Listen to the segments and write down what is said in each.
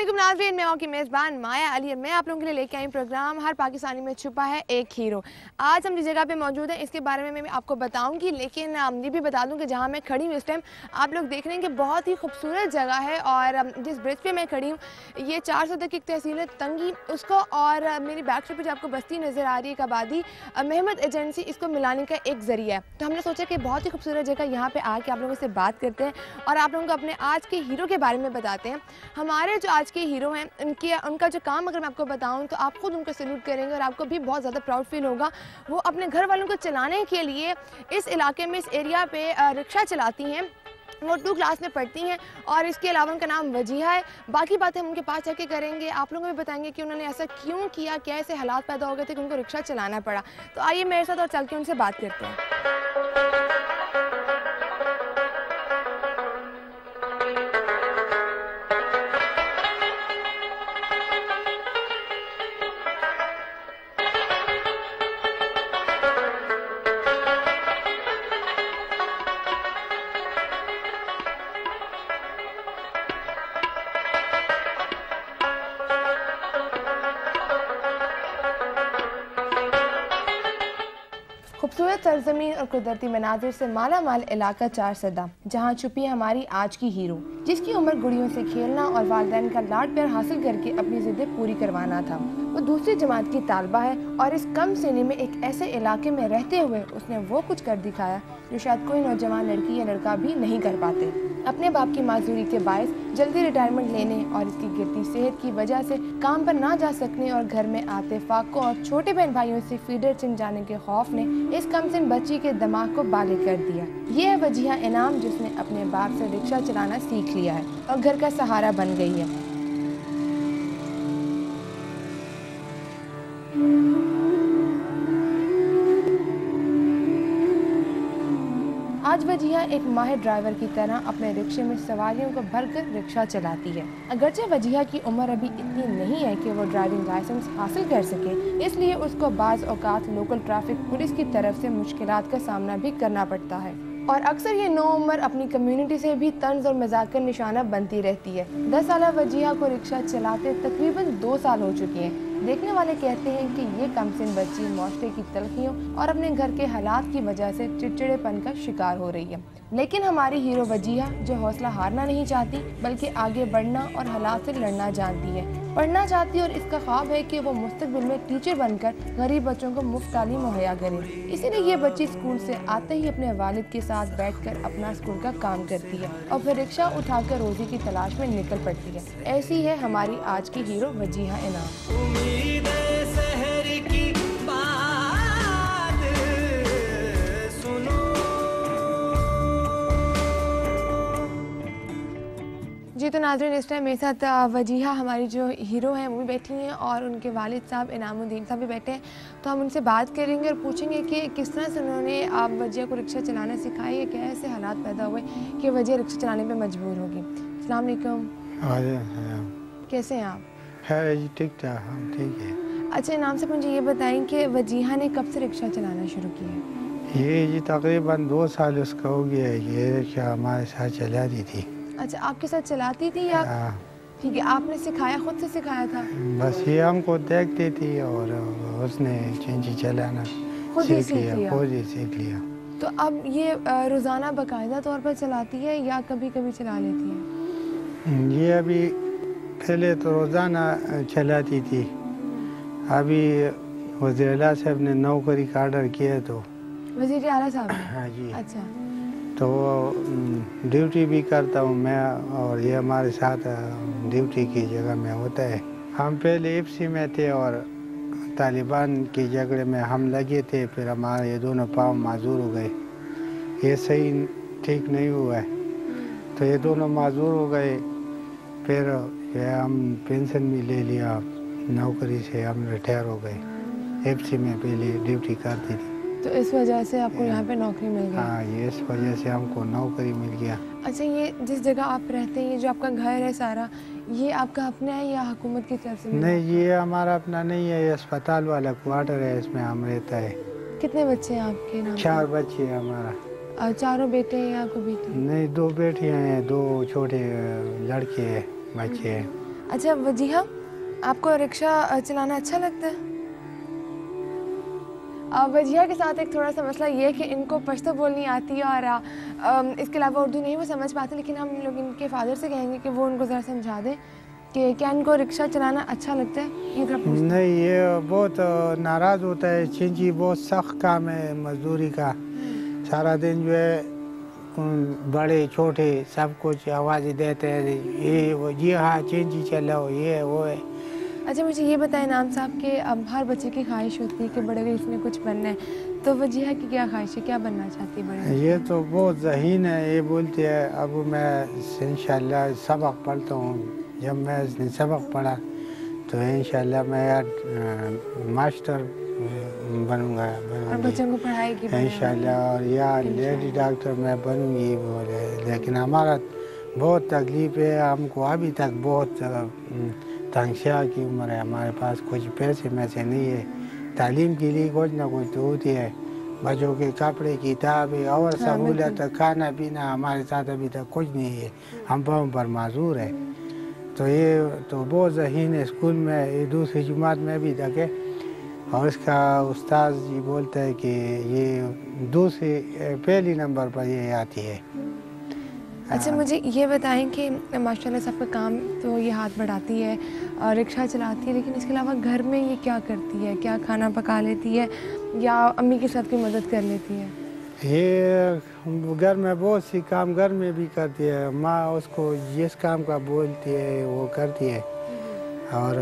अस्सलामुअलैकुम नाज़रीन, मैं आपकी मेज़बान माया अली और मैं आप लोगों के लिए लेके आई प्रोग्राम हर पाकिस्तानी में छुपा है एक हीरो। आज हम जिस जगह पे मौजूद हैं इसके बारे में मैं आपको बताऊंगी, लेकिन ये भी बता दूं कि जहां मैं खड़ी हूँ इस टाइम आप लोग देख रहे हैं कि बहुत ही खूबसूरत जगह है। और जिस ब्रिज पे मैं खड़ी हूँ ये 400 की एक तहसील है तंगी उसको, और मेरी बैक साइड पर जो आपको बस्ती नज़र आ रही है कबादी महमद एजेंसी, इसको मिलाने का एक ज़रिया है। तो हमने सोचा कि बहुत ही खूबसूरत जगह यहाँ पर आके आप लोगों से बात करते हैं और आप लोगों को अपने आज के हीरो के बारे में बताते हैं। हमारे जो आज के हीरो हैं उनका जो काम अगर मैं आपको बताऊं तो आप खुद उनको सैल्यूट करेंगे और आपको भी बहुत ज़्यादा प्राउड फील होगा। वो अपने घर वालों को चलाने के लिए इस इलाके में, इस एरिया पे रिक्शा चलाती हैं। वो 2 क्लास में पढ़ती हैं और इसके अलावा उनका नाम वजीहा है। बाकी बातें हम उनके पास जाके करेंगे, आप लोगों को भी बताएंगे कि उन्होंने ऐसा क्यों किया, क्या ऐसे हालात पैदा हो गए थे कि उनको रिक्शा चलाना पड़ा। तो आइए मेरे साथ और चल के उनसे बात करते हैं। खूबसूरत सरजमीन और कुदरती मनाजिर से माला माल इलाका 4 सदा, जहाँ छुपी है हमारी आज की हीरो, जिसकी उम्र गुड़ियों से खेलना और वालिदैन का लाड प्यार हासिल करके अपनी जिद्दें पूरी करवाना था। वो दूसरी जमात की तालबा है और इस कम सीने में एक ऐसे इलाके में रहते हुए उसने वो कुछ कर दिखाया जो शायद कोई नौजवान लड़की या लड़का भी नहीं कर पाते। अपने बाप की माजूरी के बायस जल्दी रिटायरमेंट लेने और इसकी गिरती सेहत की वजह से काम पर ना जा सकने और घर में आते फाकों और छोटे बहन भाइयों से फीडर चिन जाने के खौफ ने इस कमसिन बच्ची के दिमाग को बालिग कर दिया। ये है वजीहा इनाम, जिसने अपने बाप से रिक्शा चलाना सीख लिया है और घर का सहारा बन गई है। आज वजीहा एक माहिर ड्राइवर की तरह अपने रिक्शे में सवारियों को भरकर रिक्शा चलाती है। अगरचे वजीहा की उम्र अभी इतनी नहीं है कि वो ड्राइविंग लाइसेंस हासिल कर सके, इसलिए उसको बाज़ औकात लोकल ट्रैफिक पुलिस की तरफ से मुश्किलात का सामना भी करना पड़ता है और अक्सर ये नो उम्र अपनी कम्युनिटी से भी तंज और मजाक का निशाना बनती रहती है। 10 साल वजीहा को रिक्शा चलाते तकरीबन 2 साल हो चुके हैं। देखने वाले कहते हैं कि ये कमसिन बच्ची माशरे की तलखियों और अपने घर के हालात की वजह से चिड़चिड़ेपन का शिकार हो रही है, लेकिन हमारी हीरो वजीहा जो हौसला हारना नहीं चाहती बल्कि आगे बढ़ना और हालात से लड़ना जानती है, पढ़ना चाहती है और इसका ख्वाब है कि वो मुस्तकबिल में टीचर बनकर गरीब बच्चों को मुफ्त तालीम मुहैया करे। इसीलिए ये बच्ची स्कूल से आते ही अपने वालिद के साथ बैठकर अपना स्कूल का काम करती है और फिर रिक्शा उठाकर रोजी की तलाश में निकल पड़ती है। ऐसी है हमारी आज की हीरो वजीहा इनाम। जी तो नाज़रीन, इस टाइम मेरे साथ वजीहा हमारी जो हीरो हैं वो भी बैठी हैं और उनके वालिद साहब इनामुद्दीन साहब भी बैठे हैं। तो हम उनसे बात करेंगे और पूछेंगे कि किस तरह से उन्होंने आप वजीहा को रिक्शा चलाना सिखाई है, क्या ऐसे हालात पैदा हुए कि वजीहा रिक्शा चलाने पे मजबूर होगी। अस्सलाम वालेकुम। कैसे हैं आप? ठीक ठाक, हम ठीक है। अच्छा, इनाम से मुझे ये बताएं कि वजीहा ने कब से रिक्शा चलाना शुरू किया? ये तकरीबन 2 साल उसका हो गया है। ये रिक्शा हमारे साथ चला दी थी। अच्छा, आपके साथ चलाती थी या? ठीक है, आपने सिखाया, खुद से सिखाया था? बस ये हमको देखती थी और उसने चेंजी चलाना खुद ही सीख लिया। तो अब ये रोज़ाना बाकायदा तौर पर चलाती है या कभी कभी चला लेती है? ये अभी पहले तो रोज़ाना चलाती थी, अभी वज़ीर आला साहब ने नौकरी का ऑर्डर किया तो वज़ीर आला साहब? हाँ जी। अच्छा, तो ड्यूटी भी करता हूँ मैं और ये हमारे साथ ड्यूटी की जगह में होता है। हम पहले एफसी में थे और तालिबान के झगड़े में हम लगे थे, फिर हमारे ये दोनों पाँव माजूर हो गए। ये सही ठीक नहीं हुआ है तो ये दोनों माजूर हो गए। फिर ये हम पेंशन भी ले लिया, नौकरी से हम रिटायर हो गए। एफसी में पहले ड्यूटी करती थी तो इस वजह से आपको यहाँ पे नौकरी मिल गई? हाँ, ये इस वजह से हमको नौकरी मिल गया। अच्छा, ये जिस जगह आप रहते हैं, ये जो आपका घर है सारा, ये आपका अपना है या हुकूमत की तरफ से? नहीं, ये हमारा अपना नहीं है, ये अस्पताल वाला क्वार्टर है, इसमें हम रहता है। कितने बच्चे हैं आपके नाम? 4 बच्चे हैं हमारा। और चारों बेटे हैं या कोई बेटी? नहीं, 2 बेटियां हैं, 2 छोटे लड़के हैं, बच्चे हैं। अच्छा वजीहा, आपको रिक्शा चलाना अच्छा लगता है? वजीहा के साथ एक थोड़ा सा मसला ये है कि इनको पश्तो बोलनी आती है और इसके अलावा उर्दू नहीं वो समझ पाते, लेकिन हम लोग इनके फादर से कहेंगे कि वो उनको ज़रा समझा दें कि क्या इनको रिक्शा चलाना अच्छा लगता है। ये थोड़ा पूछते हैं। नहीं, ये बहुत नाराज़ होता है। चिंची बहुत सख्त काम है मजदूरी का। सारा दिन जो है बड़े छोटे सब कुछ आवाज़ देते हैं, ये वो, ये हाँ चिंची चलाओ, ये है वो है। अच्छा मुझे ये बताएं नाम साहब कि अब हर बच्चे की ख्वाहिश होती है कि बड़े होकर इसने कुछ बनना है, तो वजीहा की क्या ख्वाहिश है, क्या बनना चाहती है बड़े? ये तो बहुत ज़हीन है। ये बोलती है अब मैं इंशाल्लाह सबक पढ़ता हूँ। जब मैं सबक पढ़ा तो इंशाल्लाह मैं यार मास्टर बनूंगा और बच्चों को पढ़ाएगी इंशाल्लाह, और या लेडी डॉक्टर मैं बनूंगी बोले। लेकिन हमारा बहुत तकलीफ है, हमको अभी तक बहुत तंगशा की उम्र है, हमारे पास कुछ पैसे में से नहीं है। तालीम के लिए कुछ ना कुछ तो होती है, बच्चों के कपड़े किताबें और सहूलत खाना पीना हमारे साथ अभी तक कुछ नहीं है, हम पर माजूर है। तो ये तो बहुत ज़हीन है। स्कूल में ये दूसरी जमात में भी तक है, और इसका उस्ताद जी बोलते हैं कि ये दूसरी पहली नंबर पर ये आती है। अच्छा मुझे ये बताएं कि माशाल्लाह सबका काम तो ये हाथ बढ़ाती है और रिक्शा चलाती है, लेकिन इसके अलावा घर में ये क्या करती है? क्या खाना पका लेती है या अम्मी के साथ कोई मदद कर लेती है? ये घर में बहुत सी काम घर में भी करती है। माँ उसको जिस काम का बोलती है वो करती है, और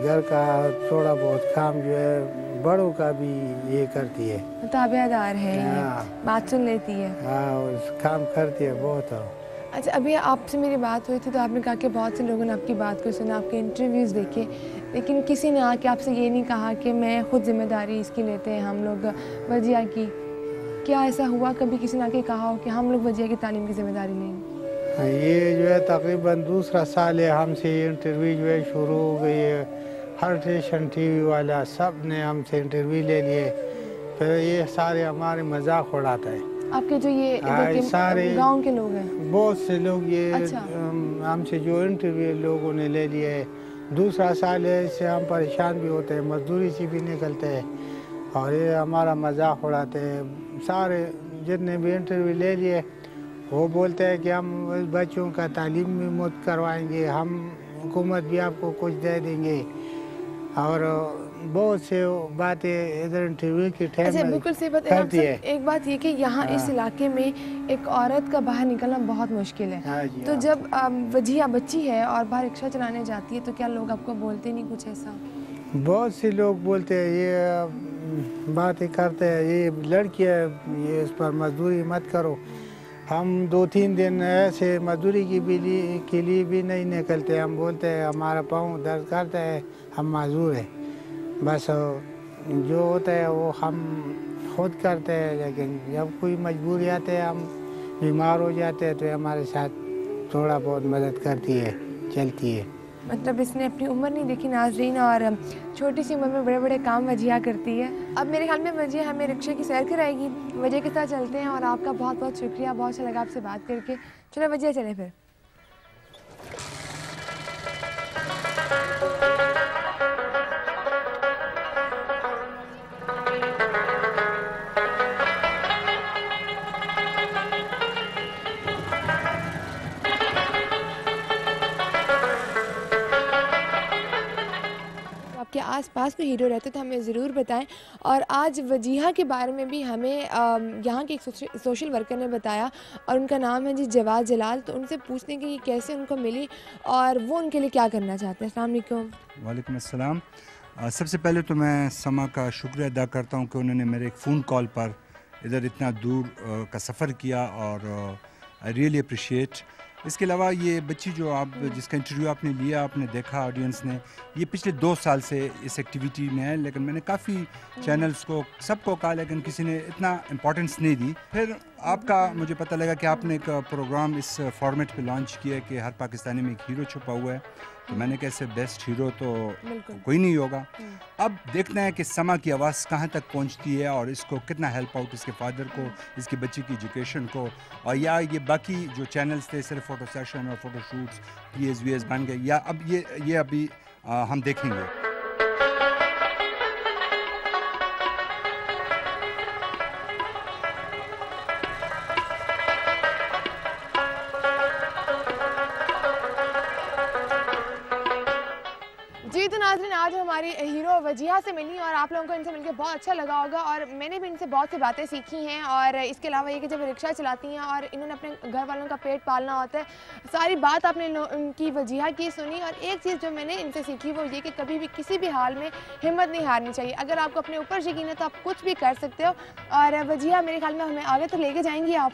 घर का थोड़ा बहुत काम जो है बड़ों का भी ये करती है। ताबेदार है ये, बात सुन लेती है। हाँ, काम करती है बहुत। अच्छा अभी आपसे मेरी बात हुई थी तो आपने कहा कि बहुत से लोगों ने आपकी बात को सुना, आपके इंटरव्यूज़ देखे, लेकिन किसी ने आके आपसे ये नहीं कहा कि मैं खुद जिम्मेदारी इसकी लेते हैं हम लोग वजीहा की। क्या ऐसा हुआ कभी किसी ने आके कहा हो कि हम लोग वजीहा की तालीम की जिम्मेदारी लेंगे? ये जो है तकरीबन दूसरा साल है हमसे इंटरव्यू जो है शुरू हो गई है। हर स्टेशन टीवी वाला सब ने हमसे इंटरव्यू ले लिए, फिर ये सारे हमारे मजाक उड़ाता है। आपके जो ये इधर के सारे गांव के लोग हैं? बहुत से लोग ये अच्छा। हमसे जो इंटरव्यू लोगों ने ले लिए है। दूसरा साल है, इससे हम परेशान भी होते हैं, मजदूरी से भी निकलते हैं, और ये हमारा मजाक उड़ाते हैं। सारे जितने भी इंटरव्यू ले लिए वो बोलते हैं कि हम बच्चों का तालीम भी मुफ्त करवाएंगे, हम हुकूमत भी आपको कुछ दे देंगे, और बहुत से बातें इधर इंटरव्यू की टाइम अच्छा बिल्कुल सही बात है। एक बात ये कि यहाँ इस इलाके में एक औरत का बाहर निकलना बहुत मुश्किल है। तो जब वजीहा बच्ची है और बाहर रिक्शा चलाने जाती है तो क्या लोग आपको बोलते नहीं कुछ ऐसा? बहुत से लोग बोलते हैं, ये बातें करते हैं, ये लड़की है, ये इस पर मजदूरी मत करो। हम 2-3 दिन ऐसे मजदूरी के लिए भी नहीं निकलते। हम बोलते हैं हमारा पाँव दर्द करता है, हम माजूर हैं, बस जो होता है वो हम खुद करते हैं। लेकिन जब कोई मजबूरी आते है, हम बीमार हो जाते हैं, तो हमारे साथ थोड़ा बहुत मदद करती है, चलती है। मतलब इसने अपनी उम्र नहीं देखी नाज़रीन, और छोटी सी उम्र में बड़े बड़े काम वजीहा करती है। अब मेरे ख्याल में वजीहा हमें रिक्शे की सैर कराएगी। वजीहा के साथ चलते हैं, और आपका बहुत बहुत शुक्रिया, बहुत अच्छा लगा आपसे बात करके। चलो वजीहा चले फिर। आपके आसपास कोई हीरो रहते तो हमें ज़रूर बताएं। और आज वजीहा के बारे में भी हमें यहाँ के एक सोशल वर्कर ने बताया, और उनका नाम है जी जवाद जलाल। तो उनसे पूछते हैं कि ये कैसे उनको मिली और वो उनके लिए क्या करना चाहते हैं। अस्सलाम वालेकुम। वालेकुम अस्सलाम। सबसे पहले तो मैं समा का शुक्रिया अदा करता हूँ कि उन्होंने मेरे एक फ़ोन कॉल पर इधर इतना दूर का सफ़र किया, और आई रियली अप्रिशिएट। इसके अलावा ये बच्ची जो जिसका इंटरव्यू आपने लिया, आपने देखा ऑडियंस ने, ये पिछले 2 साल से इस एक्टिविटी में है, लेकिन मैंने काफ़ी चैनल्स को सबको कहा, लेकिन किसी ने इतना इम्पोर्टेंस नहीं दी। फिर आपका मुझे पता लगा कि आपने एक प्रोग्राम इस फॉर्मेट पे लॉन्च किया है कि हर पाकिस्तानी में एक हीरो छुपा हुआ है, तो मैंने कहा इससे बेस्ट हीरो तो कोई नहीं होगा। अब देखना है कि समा की आवाज़ कहाँ तक पहुँचती है और इसको कितना हेल्प आउट इसके फादर को, इसके बच्चे की एजुकेशन को, और या ये बाकी जो चैनल्स थे सिर्फ फ़ोटो सेशन और फ़ोटो शूट्स PSVS बन गए, या अब ये अभी हम देखेंगे। जी तो नाज़रीन, आज हमारी हीरो वजिया से मिली और आप लोगों को इनसे मिलकर बहुत अच्छा लगा होगा और मैंने भी इनसे बहुत सी बातें सीखी हैं। और इसके अलावा ये कि जब रिक्शा चलाती हैं और इन्होंने अपने घर वालों का पेट पालना होता है, सारी बात आपने उनकी वजिया की सुनी। और एक चीज़ जो मैंने इनसे सीखी वो ये कि कभी भी किसी भी हाल में हिम्मत नहीं हारनी चाहिए। अगर आपको अपने ऊपर यकीन है तो आप कुछ भी कर सकते हो। और वजिया मेरे ख्याल में हमें आगे तो लेके जाएंगी, आप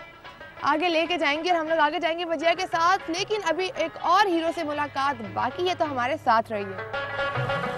आगे लेके जाएंगे और हम लोग आगे जाएंगे वजिया के साथ। लेकिन अभी एक और हीरो से मुलाकात बाकी है, तो हमारे साथ रहिए।